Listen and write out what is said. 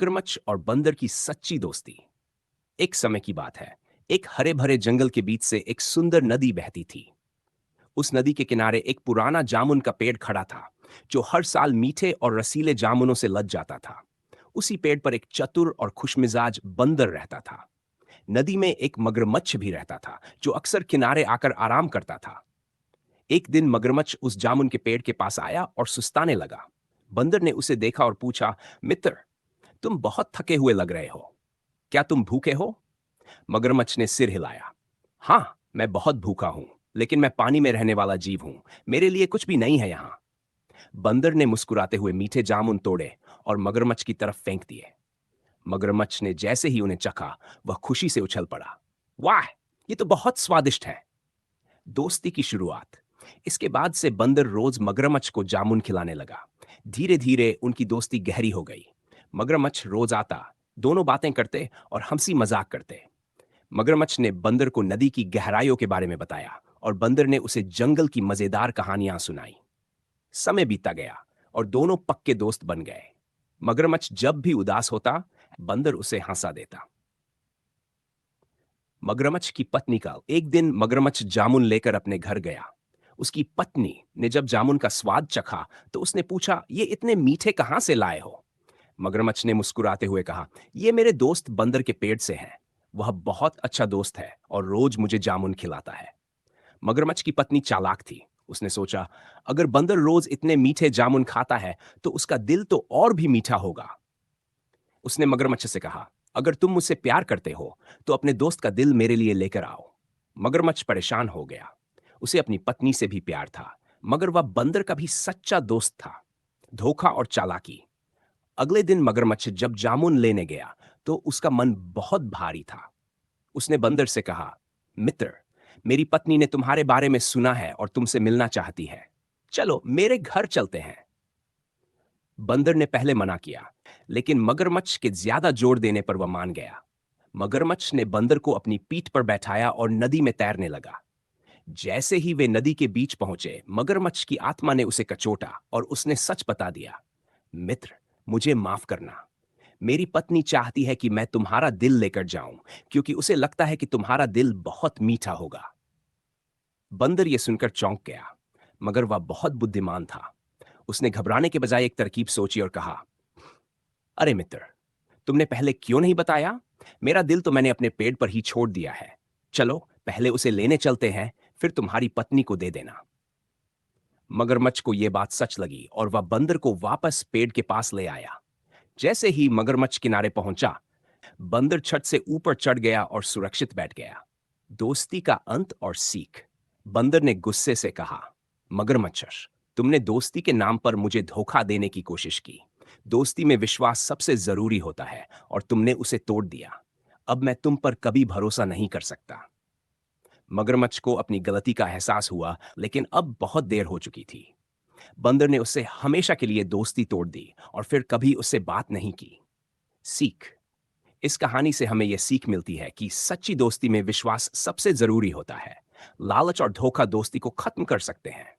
मगरमच्छ और बंदर की सच्ची दोस्ती। एक समय की बात है। एक हरे भरे जंगल के बीच से एक सुंदर नदी बहती थी। उस नदी के किनारे एक पुराना जामुन का पेड़ खड़ा था, जो हर साल मीठे और रसीले जामुनों से लद जाता था। उसी पेड़ पर एक चतुर और खुशमिजाज बंदर रहता था। नदी में एक मगरमच्छ भी रहता था, जो अक्सर किनारे आकर आराम करता था। एक दिन मगरमच्छ उस जामुन के पेड़ के पास आया और सुस्ताने लगा। बंदर ने उसे देखा और पूछा, मित्र, तुम बहुत थके हुए लग रहे हो। क्या तुम भूखे हो? मगरमच्छ ने सिर हिलाया। हाँ, मैं बहुत भूखा हूं, लेकिन मैं पानी में रहने वाला जीव हूं। मेरे लिए कुछ भी नहीं है यहां। बंदर ने मुस्कुराते हुए मीठे जामुन तोड़े और मगरमच्छ की तरफ फेंक दिए। मगरमच्छ ने जैसे ही उन्हें चखा, वह खुशी से उछल पड़ा। वाह, ये तो बहुत स्वादिष्ट है। दोस्ती की शुरुआत। इसके बाद से बंदर रोज मगरमच्छ को जामुन खिलाने लगा। धीरे धीरे उनकी दोस्ती गहरी हो गई। मगरमच्छ रोज आता, दोनों बातें करते और हंसी मजाक करते। मगरमच्छ ने बंदर को नदी की गहराइयों के बारे में बताया और बंदर ने उसे जंगल की मजेदार कहानियां सुनाई। समय बीतता गया और दोनों पक्के दोस्त बन गए। मगरमच्छ जब भी उदास होता, बंदर उसे हंसा देता। मगरमच्छ की पत्नी का एक दिन मगरमच्छ जामुन लेकर अपने घर गया। उसकी पत्नी ने जब जामुन का स्वाद चखा, तो उसने पूछा, ये इतने मीठे कहां से लाए हो? मगरमच्छ ने मुस्कुराते हुए कहा, ये मेरे दोस्त बंदर के पेड़ से हैं। वह बहुत अच्छा दोस्त है और रोज मुझे जामुन खिलाता है। मगरमच्छ की पत्नी चालाक थी। उसने सोचा, अगर बंदर रोज इतने मीठे जामुन खाता है, तो उसका दिल तो और भी मीठा होगा। उसने मगरमच्छ से कहा, अगर तुम मुझसे प्यार करते हो, तो अपने दोस्त का दिल मेरे लिए लेकर आओ। मगरमच्छ परेशान हो गया। उसे अपनी पत्नी से भी प्यार था, मगर वह बंदर का भी सच्चा दोस्त था। धोखा और चालाकी। अगले दिन मगरमच्छ जब जामुन लेने गया, तो उसका मन बहुत भारी था। उसने बंदर से कहा, मित्र, मेरी पत्नी ने तुम्हारे बारे में सुना है और तुमसे मिलना चाहती है। चलो मेरे घर चलते हैं। बंदर ने पहले मना किया, लेकिन मगरमच्छ के ज्यादा जोर देने पर वह मान गया। मगरमच्छ ने बंदर को अपनी पीठ पर बैठाया और नदी में तैरने लगा। जैसे ही वे नदी के बीच पहुंचे, मगरमच्छ की आत्मा ने उसे कचोटा और उसने सच बता दिया। मित्र, मुझे माफ करना। मेरी पत्नी चाहती है कि मैं तुम्हारा दिल लेकर जाऊं, क्योंकि उसे लगता है कि तुम्हारा दिल बहुत मीठा होगा। बंदर यह सुनकर चौंक गया, मगर वह बहुत बुद्धिमान था। उसने घबराने के बजाय एक तरकीब सोची और कहा, अरे मित्र, तुमने पहले क्यों नहीं बताया? मेरा दिल तो मैंने अपने पेड़ पर ही छोड़ दिया है। चलो पहले उसे लेने चलते हैं, फिर तुम्हारी पत्नी को दे देना। मगरमच्छ को यह बात सच लगी और वह बंदर को वापस पेड़ के पास ले आया। जैसे ही मगरमच्छ किनारे पहुंचा, बंदर छत से ऊपर चढ़ गया और सुरक्षित बैठ गया। दोस्ती का अंत और सीख। बंदर ने गुस्से से कहा, मगरमच्छ, तुमने दोस्ती के नाम पर मुझे धोखा देने की कोशिश की। दोस्ती में विश्वास सबसे जरूरी होता है और तुमने उसे तोड़ दिया। अब मैं तुम पर कभी भरोसा नहीं कर सकता। मगरमच्छ को अपनी गलती का एहसास हुआ, लेकिन अब बहुत देर हो चुकी थी। बंदर ने उससे हमेशा के लिए दोस्ती तोड़ दी और फिर कभी उससे बात नहीं की। सीख। इस कहानी से हमें यह सीख मिलती है कि सच्ची दोस्ती में विश्वास सबसे जरूरी होता है। लालच और धोखा दोस्ती को खत्म कर सकते हैं।